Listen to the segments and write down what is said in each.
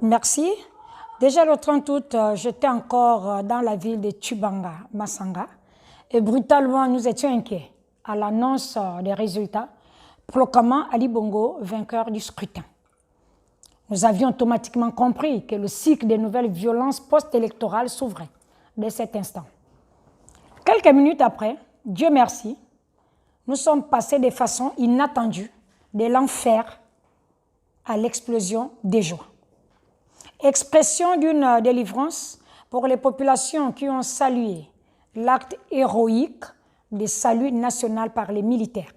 Merci. Déjà le 30 août, j'étais encore dans la ville de Tchibanga, Masanga, et brutalement nous étions inquiets à l'annonce des résultats, proclamant Ali Bongo vainqueur du scrutin. Nous avions automatiquement compris que le cycle des nouvelles violences post-électorales s'ouvrait dès cet instant. Quelques minutes après, Dieu merci, nous sommes passés de façon inattendue de l'enfer à l'explosion des joies. Expression d'une délivrance pour les populations qui ont salué l'acte héroïque de salut national par les militaires.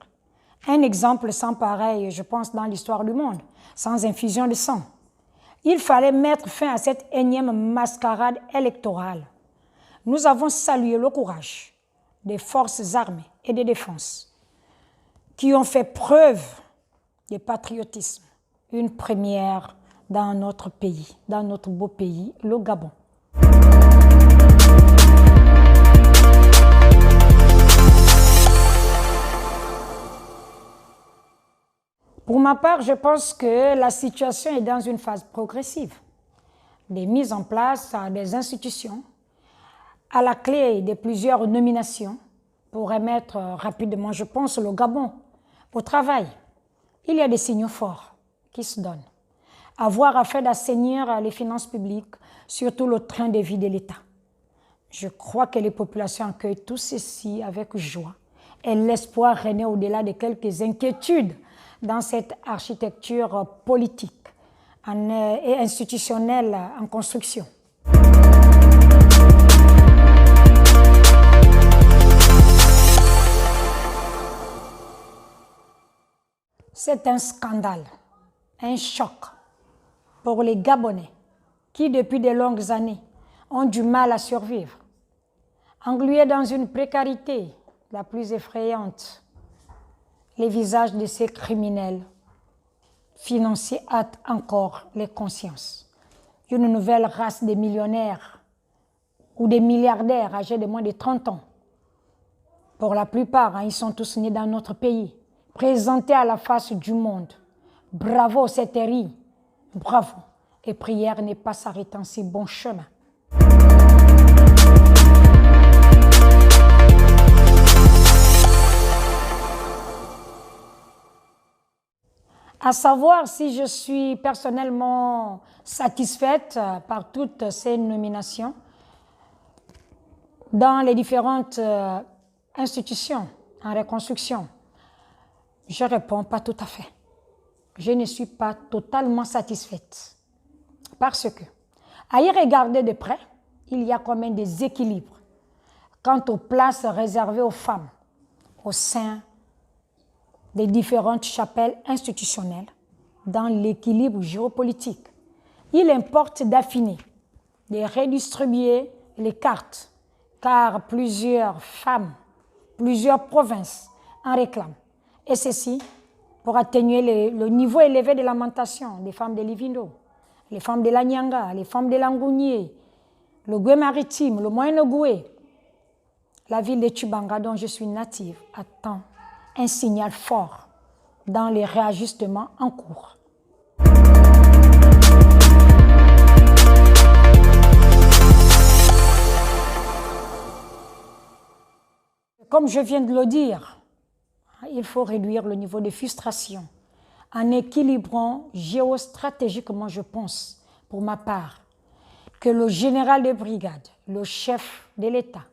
Un exemple sans pareil, je pense, dans l'histoire du monde, sans infusion de sang. Il fallait mettre fin à cette énième mascarade électorale. Nous avons salué le courage des forces armées et de défense qui ont fait preuve de patriotisme, une première dans notre pays, dans notre beau pays, le Gabon. Pour ma part, je pense que la situation est dans une phase progressive. Des mises en place des institutions, à la clé de plusieurs nominations pour remettre rapidement, je pense, le Gabon au travail. Il y a des signaux forts qui se donnent. Avoir afin d'assainir les finances publiques, surtout le train de vie de l'État. Je crois que les populations accueillent tout ceci avec joie et l'espoir renaît au-delà de quelques inquiétudes dans cette architecture politique et institutionnelle en construction. C'est un scandale, un choc pour les Gabonais qui, depuis de longues années, ont du mal à survivre. Englués dans une précarité la plus effrayante, les visages de ces criminels financiers hâtent encore les consciences. Une nouvelle race de millionnaires ou de milliardaires âgés de moins de 30 ans. Pour la plupart, ils sont tous nés dans notre pays, présentés à la face du monde. Bravo, c'est terrible. Bravo, et prière n'est pas s'arrêter en si bon chemin. À savoir si je suis personnellement satisfaite par toutes ces nominations dans les différentes institutions en reconstruction. Je réponds pas tout à fait. Je ne suis pas totalement satisfaite parce que, à y regarder de près, il y a quand même des équilibres quant aux places réservées aux femmes au sein des différentes chapelles institutionnelles dans l'équilibre géopolitique. Il importe d'affiner, de redistribuer les cartes, car plusieurs femmes, plusieurs provinces en réclament. Et ceci pour atténuer le niveau élevé de lamentation des femmes de Livindo, les femmes de l'Anyanga, les femmes de l'Angounié, le Goué maritime, le Moyen-Goué. La ville de Tchibanga, dont je suis native, attend un signal fort dans les réajustements en cours. Comme je viens de le dire, il faut réduire le niveau de frustration en équilibrant géostratégiquement, je pense, pour ma part, que le général de brigade, le chef de l'État,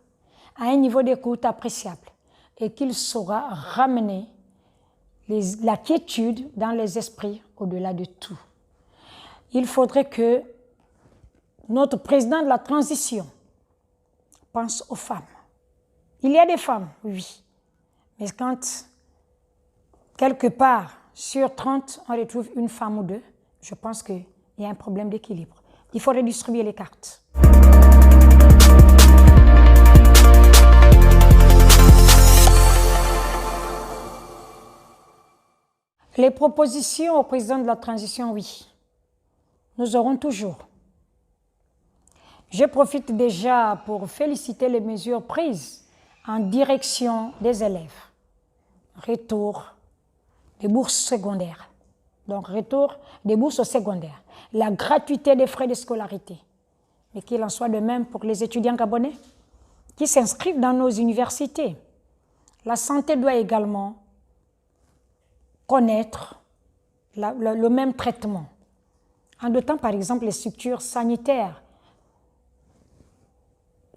a un niveau d'écoute appréciable et qu'il saura ramener la quiétude dans les esprits au-delà de tout. Il faudrait que notre président de la transition pense aux femmes. Il y a des femmes, oui, mais quand quelque part sur 30, on retrouve une femme ou deux, je pense qu'il y a un problème d'équilibre. Il faut redistribuer les cartes. Les propositions au président de la transition, oui. Nous aurons toujours. Je profite déjà pour féliciter les mesures prises en direction des élèves. Retour des bourses secondaires. Donc, retour des bourses au secondaire. La gratuité des frais de scolarité. Mais qu'il en soit de même pour les étudiants gabonais qui s'inscrivent dans nos universités. La santé doit également connaître le même traitement. En dotant, par exemple, les structures sanitaires,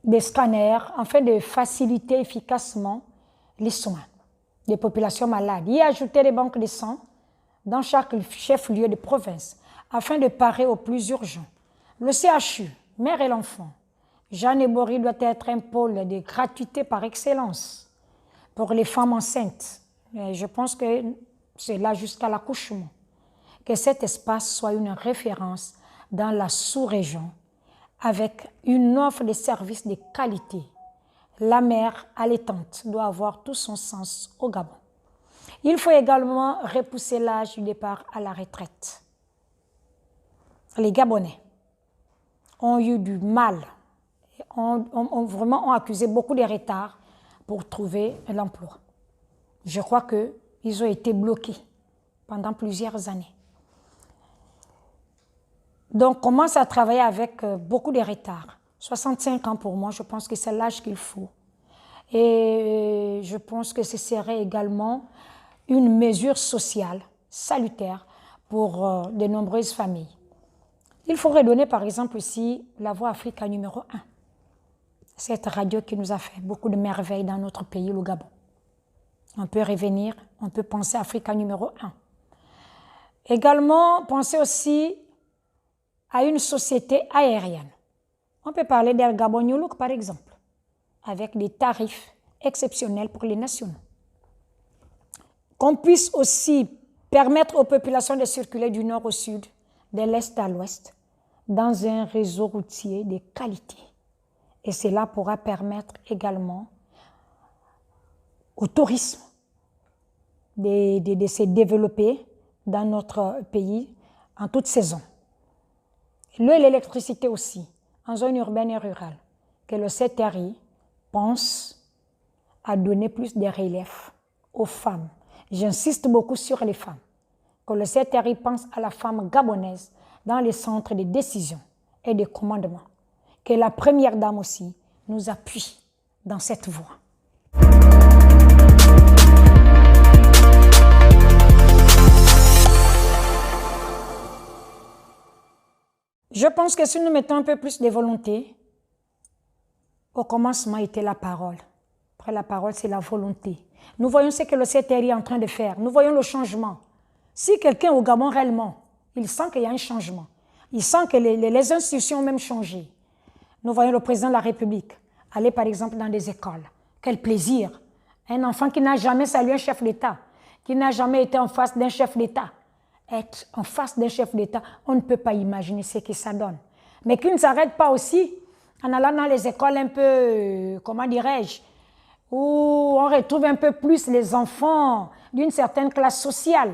des scanners, afin de faciliter efficacement les soins des populations malades. Y ajouter les banques de sang dans chaque chef-lieu de province, afin de parer aux plus urgents. Le CHU, Mère et l'Enfant, Jeanne et Bory doit être un pôle de gratuité par excellence pour les femmes enceintes. Et je pense que c'est là jusqu'à l'accouchement. Que cet espace soit une référence dans la sous-région avec une offre de services de qualité. La mère allaitante doit avoir tout son sens au Gabon. Il faut également repousser l'âge du départ à la retraite. Les Gabonais ont eu du mal, ont accusé beaucoup de retards pour trouver l'emploi. Je crois qu'ils ont été bloqués pendant plusieurs années. Donc, commence à travailler avec beaucoup de retard. 65 ans pour moi, je pense que c'est l'âge qu'il faut. Et je pense que ce serait également une mesure sociale salutaire pour de nombreuses familles. Il faudrait donner par exemple aussi la Voix Africa numéro 1. Cette radio qui nous a fait beaucoup de merveilles dans notre pays, le Gabon. On peut revenir, on peut penser à Africa numéro 1. Également, penser aussi à une société aérienne. On peut parler d'Air Gabon New Look par exemple, avec des tarifs exceptionnels pour les nationaux. Qu'on puisse aussi permettre aux populations de circuler du nord au sud, de l'est à l'ouest, dans un réseau routier de qualité. Et cela pourra permettre également au tourisme de se développer dans notre pays en toute saison. L'eau et l'électricité aussi, en zone urbaine et rurale, que le CTRI pense à donner plus de relief aux femmes. J'insiste beaucoup sur les femmes, que le CTRI pense à la femme gabonaise dans les centres de décision et de commandement, que la première dame aussi nous appuie dans cette voie. Je pense que si nous mettons un peu plus de volonté, au commencement était la parole. Après la parole, c'est la volonté. Nous voyons ce que le CTRI est en train de faire. Nous voyons le changement. Si quelqu'un au Gabon réellement, il sent qu'il y a un changement. Il sent que les institutions ont même changé. Nous voyons le président de la République aller par exemple dans des écoles. Quel plaisir! Un enfant qui n'a jamais salué un chef d'État, qui n'a jamais été en face d'un chef d'État. Être en face d'un chef d'État, on ne peut pas imaginer ce que ça donne. Mais qu'il ne s'arrête pas aussi en allant dans les écoles un peu, comment dirais-je, où on retrouve un peu plus les enfants d'une certaine classe sociale,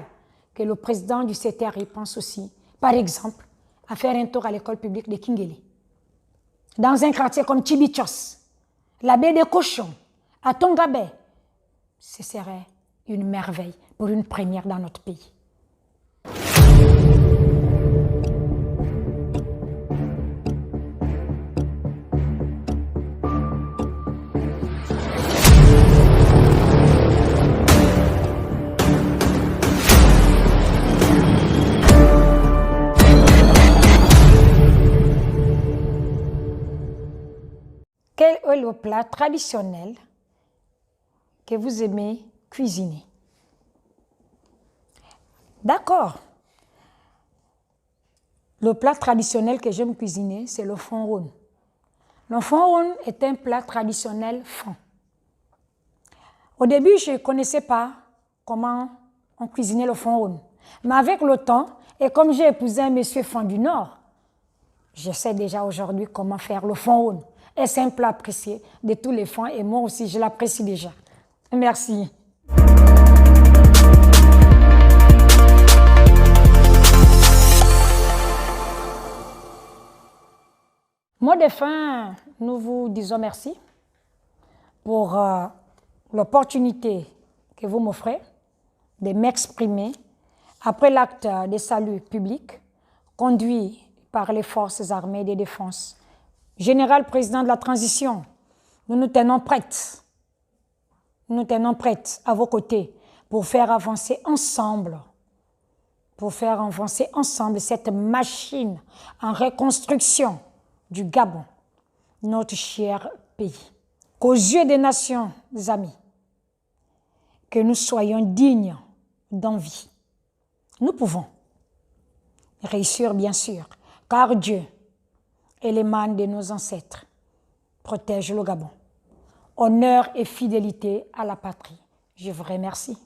que le président du CTRI pense aussi, par exemple, à faire un tour à l'école publique de Kingeli. Dans un quartier comme Tibichos, la baie des Cochons, à Tongabé, ce serait une merveille pour une première dans notre pays. Quel est le plat traditionnel que vous aimez cuisiner? D'accord. Le plat traditionnel que j'aime cuisiner, c'est le fonron. Le fonron est un plat traditionnel fin. Au début, je ne connaissais pas comment on cuisinait le fonron. Mais avec le temps, et comme j'ai épousé un monsieur fin du Nord, je sais déjà aujourd'hui comment faire le fonron. Et c'est un plat apprécié de tous les fins et moi aussi, je l'apprécie déjà. Merci. Mot de fin, nous vous disons merci pour l'opportunité que vous m'offrez de m'exprimer après l'acte de salut public conduit par les forces armées de défense. Général président de la transition, nous nous tenons prêtes à vos côtés pour faire avancer ensemble cette machine en reconstruction du Gabon, notre cher pays. Qu'aux yeux des nations amies, que nous soyons dignes d'envie. Nous pouvons réussir, bien sûr, car Dieu et les mânes de nos ancêtres protègent le Gabon. Honneur et fidélité à la patrie. Je vous remercie.